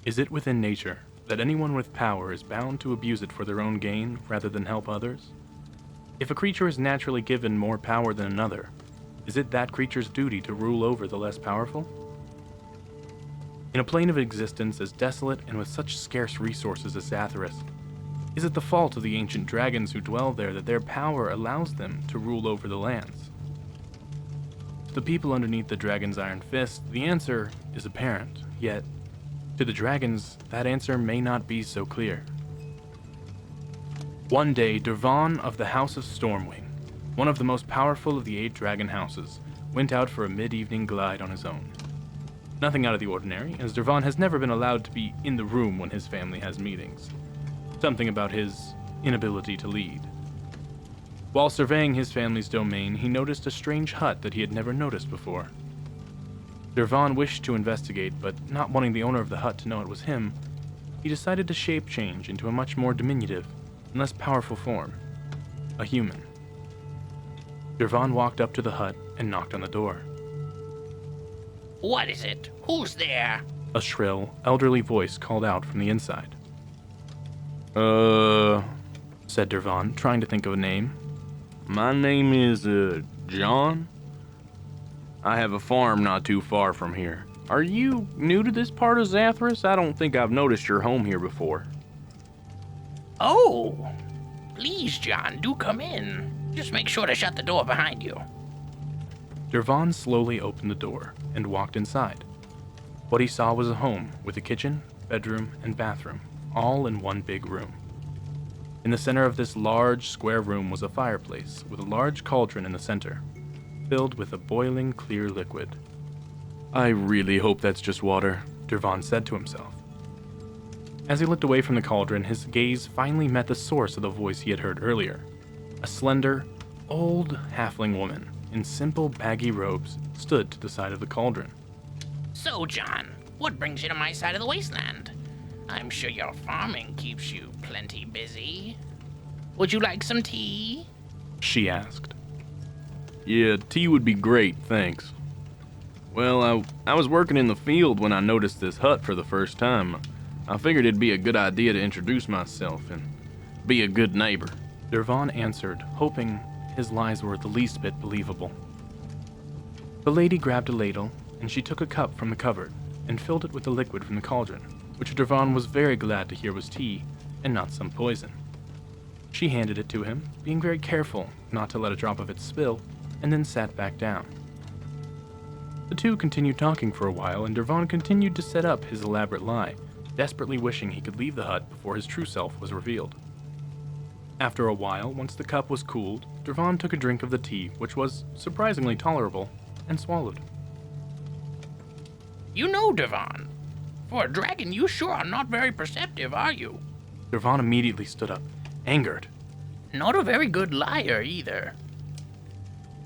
Is it within nature that anyone with power is bound to abuse it for their own gain rather than help others? If a creature is naturally given more power than another, is it that creature's duty to rule over the less powerful? In a plane of existence as desolate and with such scarce resources as Zathaerus, is it the fault of the ancient dragons who dwell there that their power allows them to rule over the lands? To the people underneath the dragon's iron fist, the answer is apparent, yet to the dragons, that answer may not be so clear. One day, Durvan of the House of Stormwing, one of the most powerful of the 8 dragon houses, went out for a mid-evening glide on his own. Nothing out of the ordinary, as Durvan has never been allowed to be in the room when his family has meetings. Something about his inability to lead. While surveying his family's domain, he noticed a strange hut that he had never noticed before. Durvan wished to investigate, but not wanting the owner of the hut to know it was him, he decided to shape change into a much more diminutive and less powerful form, a human. Durvan walked up to the hut and knocked on the door. What is it? Who's there? A shrill, elderly voice called out from the inside. Said Durvan, trying to think of a name. My name is, John. I have a farm not too far from here. Are you new to this part of Zathaerus? I don't think I've noticed your home here before. Oh, please, John, do come in. Just make sure to shut the door behind you. Durvan slowly opened the door and walked inside. What he saw was a home with a kitchen, bedroom, and bathroom, all in one big room. In the center of this large, square room was a fireplace with a large cauldron in the center, filled with a boiling, clear liquid. I really hope that's just water, Durvan said to himself. As he looked away from the cauldron, his gaze finally met the source of the voice he had heard earlier. A slender, old halfling woman in simple, baggy robes stood to the side of the cauldron. So, John, what brings you to my side of the wasteland? I'm sure your farming keeps you plenty busy. Would you like some tea? She asked. Yeah, tea would be great, thanks. Well, I was working in the field when I noticed this hut for the first time. I figured it'd be a good idea to introduce myself and be a good neighbor. Durvan answered, hoping his lies were the least bit believable. The lady grabbed a ladle, and she took a cup from the cupboard and filled it with the liquid from the cauldron, which Durvan was very glad to hear was tea and not some poison. She handed it to him, being very careful not to let a drop of it spill, and then sat back down. The two continued talking for a while, and Durvan continued to set up his elaborate lie, desperately wishing he could leave the hut before his true self was revealed. After a while, once the cup was cooled, Durvan took a drink of the tea, which was surprisingly tolerable, and swallowed. You know, Durvan, for a dragon, you sure are not very perceptive, are you? Durvan immediately stood up, angered. Not a very good liar, either.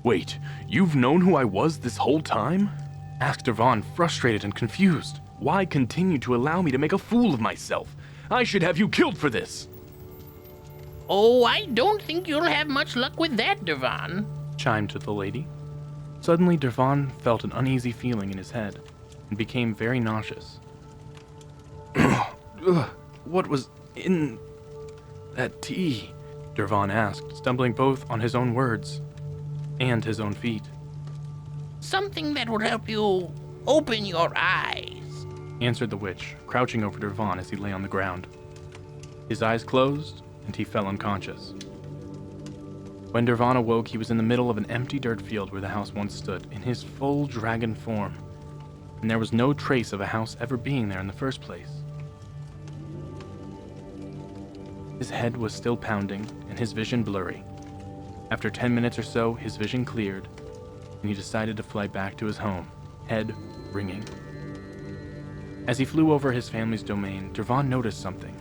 Wait, you've known who I was this whole time? Asked Durvan, frustrated and confused. Why continue to allow me to make a fool of myself? I should have you killed for this. Oh, I don't think you'll have much luck with that, Durvan, chimed the lady. Suddenly, Durvan felt an uneasy feeling in his head and became very nauseous. What was in that tea? Durvan asked, stumbling both on his own words and his own feet. Something that would help you open your eyes, answered the witch, crouching over Durvan as he lay on the ground. His eyes closed, and he fell unconscious. When Durvan awoke, he was in the middle of an empty dirt field where the house once stood, in his full dragon form, and there was no trace of a house ever being there in the first place. His head was still pounding, and his vision blurry. After 10 minutes or so, his vision cleared, and he decided to fly back to his home, head ringing. As he flew over his family's domain, Durvan noticed something.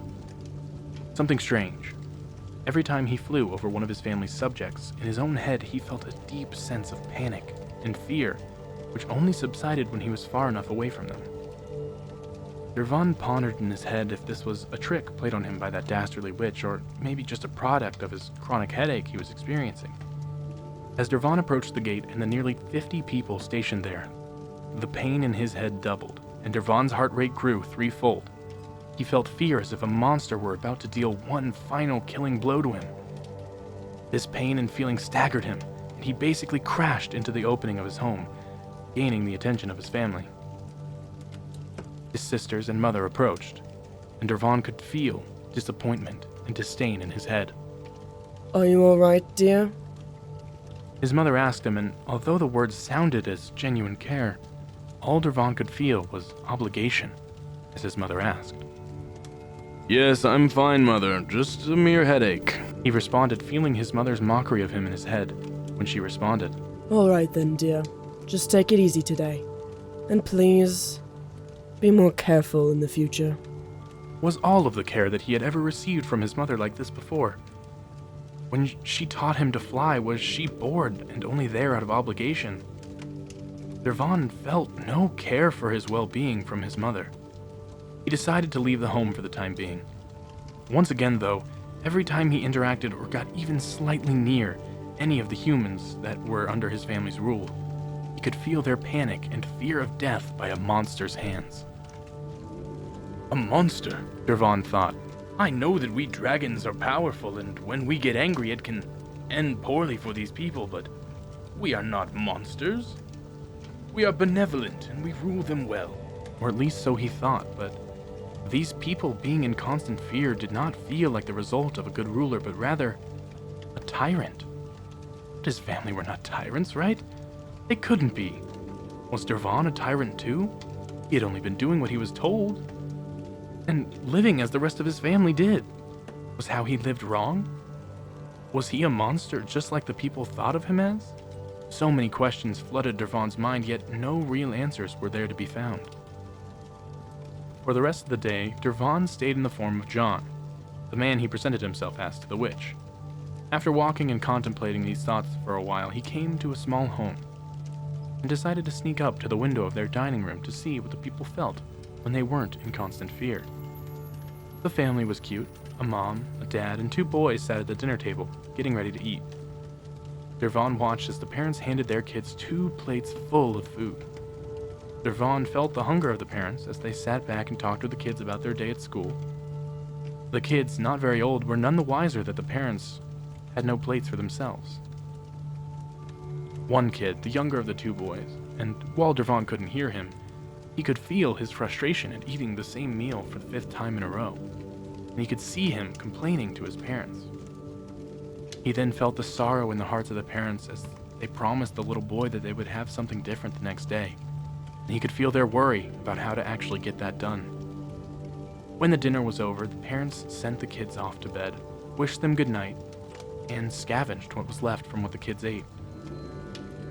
Something strange. Every time he flew over one of his family's subjects, in his own head he felt a deep sense of panic and fear, which only subsided when he was far enough away from them. Durvan pondered in his head if this was a trick played on him by that dastardly witch, or maybe just a product of his chronic headache he was experiencing. As Durvan approached the gate and the nearly 50 people stationed there, the pain in his head doubled, and Durvan's heart rate grew threefold, He felt fear as if a monster were about to deal one final killing blow to him. This pain and feeling staggered him, and he basically crashed into the opening of his home, gaining the attention of his family. His sisters and mother approached, and Durvan could feel disappointment and disdain in his head. Are you all right, dear? His mother asked him, and although the words sounded as genuine care, all Durvan could feel was obligation, as his mother asked. Yes, I'm fine, Mother. Just a mere headache. He responded, feeling his mother's mockery of him in his head when she responded. All right then, dear. Just take it easy today. And please, be more careful in the future. Was all of the care that he had ever received from his mother like this before? When she taught him to fly, was she bored and only there out of obligation? Durvan felt no care for his well-being from his mother. He decided to leave the home for the time being. Once again, though, every time he interacted or got even slightly near any of the humans that were under his family's rule, he could feel their panic and fear of death by a monster's hands. A monster, Durvan thought. I know that we dragons are powerful, and when we get angry it can end poorly for these people, but we are not monsters. We are benevolent, and we rule them well. Or at least so he thought, but these people being in constant fear did not feel like the result of a good ruler, but rather a tyrant. But his family were not tyrants, right? They couldn't be. Was Durvan a tyrant too? He had only been doing what he was told, and living as the rest of his family did. Was how he lived wrong? Was he a monster just like the people thought of him as? So many questions flooded Durvan's mind, yet no real answers were there to be found. For the rest of the day, Durvan stayed in the form of John, the man he presented himself as to the witch. After walking and contemplating these thoughts for a while, he came to a small home and decided to sneak up to the window of their dining room to see what the people felt when they weren't in constant fear. The family was cute. A mom, a dad, and two boys sat at the dinner table, getting ready to eat. Durvan watched as the parents handed their kids 2 plates full of food. Durvan felt the hunger of the parents as they sat back and talked with the kids about their day at school. The kids, not very old, were none the wiser that the parents had no plates for themselves. One kid, the younger of the 2 boys, and while Durvan couldn't hear him, he could feel his frustration at eating the same meal for the 5th time in a row, and he could see him complaining to his parents. He then felt the sorrow in the hearts of the parents as they promised the little boy that they would have something different the next day, and he could feel their worry about how to actually get that done. When the dinner was over, the parents sent the kids off to bed, wished them good night, and scavenged what was left from what the kids ate.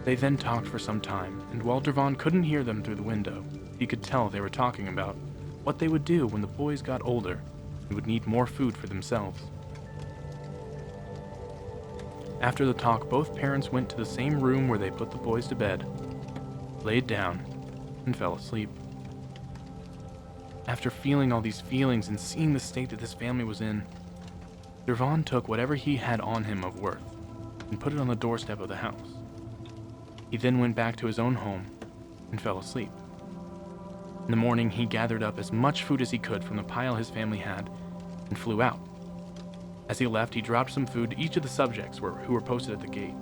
They then talked for some time, and while Durvan couldn't hear them through the window, he could tell they were talking about what they would do when the boys got older and would need more food for themselves. After the talk, both parents went to the same room where they put the boys to bed, laid down, and fell asleep. After feeling all these feelings and seeing the state that this family was in, Durvan took whatever he had on him of worth and put it on the doorstep of the house. He then went back to his own home and fell asleep. In the morning, he gathered up as much food as he could from the pile his family had and flew out. As he left, he dropped some food to each of the subjects who were posted at the gate,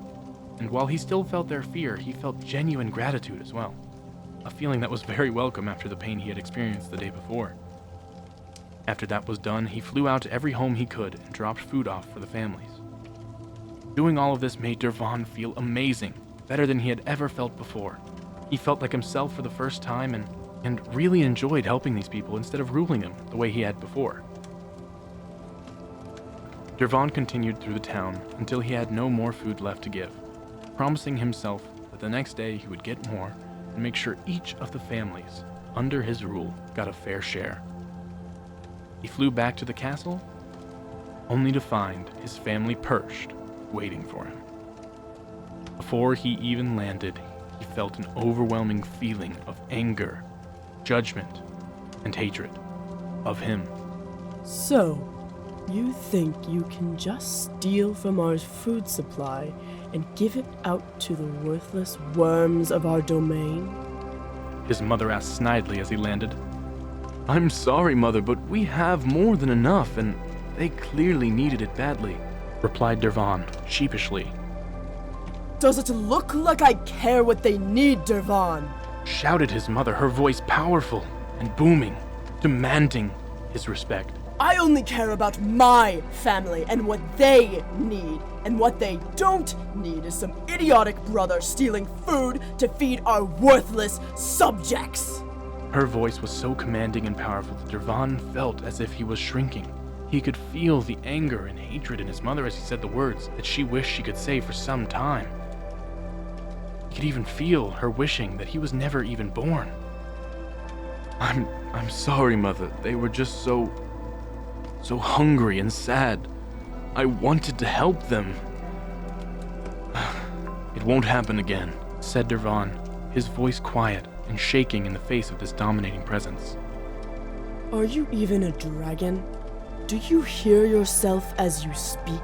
and while he still felt their fear, he felt genuine gratitude as well, a feeling that was very welcome after the pain he had experienced the day before. After that was done, he flew out to every home he could and dropped food off for the families. Doing all of this made Durvan feel amazing, better than he had ever felt before. He felt like himself for the first time and really enjoyed helping these people instead of ruling them the way he had before. Durvan continued through the town until he had no more food left to give, promising himself that the next day he would get more and make sure each of the families under his rule got a fair share. He flew back to the castle, only to find his family perched, waiting for him. Before he even landed, he felt an overwhelming feeling of anger, judgment, and hatred of him. So, you think you can just steal from our food supply and give it out to the worthless worms of our domain? His mother asked snidely as he landed. I'm sorry, Mother, but we have more than enough, and they clearly needed it badly, replied Durvan, sheepishly. Does it look like I care what they need, Durvan? Shouted his mother, her voice powerful and booming, demanding his respect. I only care about my family and what they need. And what they don't need is some idiotic brother stealing food to feed our worthless subjects. Her voice was so commanding and powerful that Durvan felt as if he was shrinking. He could feel the anger and hatred in his mother as he said the words that she wished she could say for some time. He could even feel her wishing that he was never even born. I'm sorry, Mother. They were just so hungry and sad. I wanted to help them. It won't happen again, said Durvan, his voice quiet and shaking in the face of this dominating presence. Are you even a dragon? Do you hear yourself as you speak?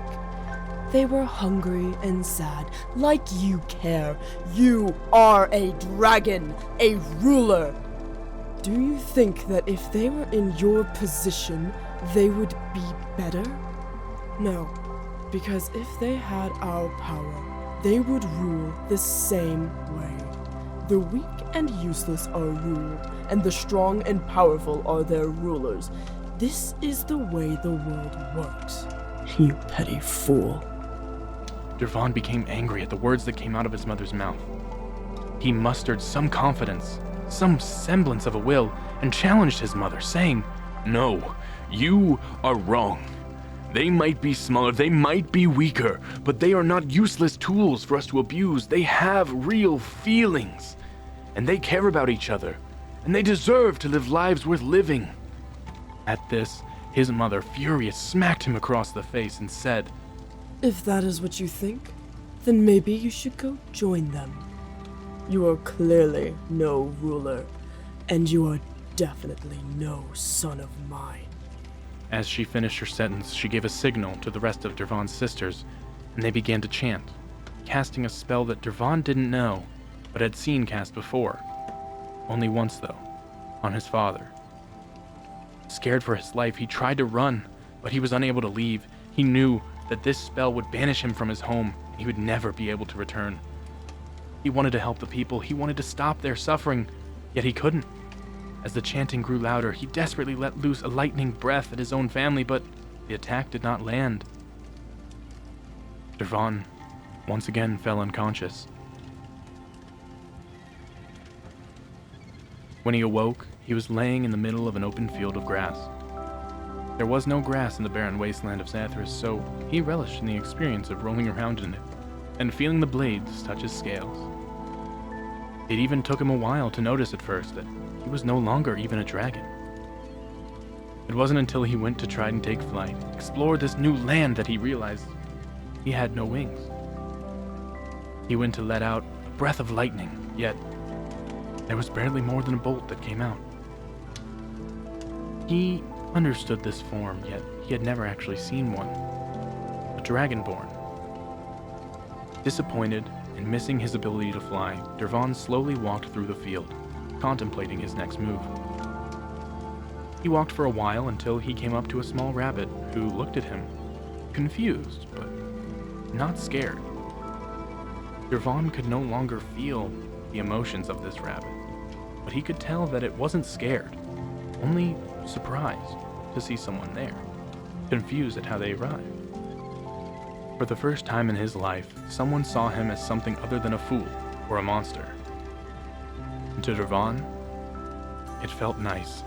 They were hungry and sad, like you care. You are a dragon, a ruler. Do you think that if they were in your position, they would be better? No, because if they had our power, they would rule the same way. The weak and useless are ruled, and the strong and powerful are their rulers. This is the way the world works. You petty fool. Durvan became angry at the words that came out of his mother's mouth. He mustered some confidence, some semblance of a will, and challenged his mother, saying, "No, you are wrong. They might be smaller, they might be weaker, but they are not useless tools for us to abuse. They have real feelings, and they care about each other, and they deserve to live lives worth living." At this, his mother, furious, smacked him across the face and said, If that is what you think, then maybe you should go join them. You are clearly no ruler, and you are definitely no son of mine. As she finished her sentence, she gave a signal to the rest of Durvan's sisters, and they began to chant, casting a spell that Durvan didn't know, but had seen cast before. Only once, though, on his father. Scared for his life, he tried to run, but he was unable to leave. He knew that this spell would banish him from his home, and he would never be able to return. He wanted to help the people, he wanted to stop their suffering, yet he couldn't. As the chanting grew louder, he desperately let loose a lightning breath at his own family, but the attack did not land. Durvan once again fell unconscious. When he awoke, he was laying in the middle of an open field of grass. There was no grass in the barren wasteland of Zathaerus, so he relished in the experience of rolling around in it and feeling the blades touch his scales. It even took him a while to notice at first that he was no longer even a dragon. It wasn't until he went to try and take flight, explore this new land, that he realized he had no wings. He went to let out a breath of lightning, yet there was barely more than a bolt that came out. He understood this form, yet he had never actually seen one. A dragonborn. Disappointed and missing his ability to fly, Durvan slowly walked through the field, contemplating his next move. He walked for a while until he came up to a small rabbit who looked at him, confused, but not scared. Durvan could no longer feel the emotions of this rabbit, but he could tell that it wasn't scared, only surprised to see someone there, confused at how they arrived. For the first time in his life, someone saw him as something other than a fool or a monster. And to Durvan, it felt nice.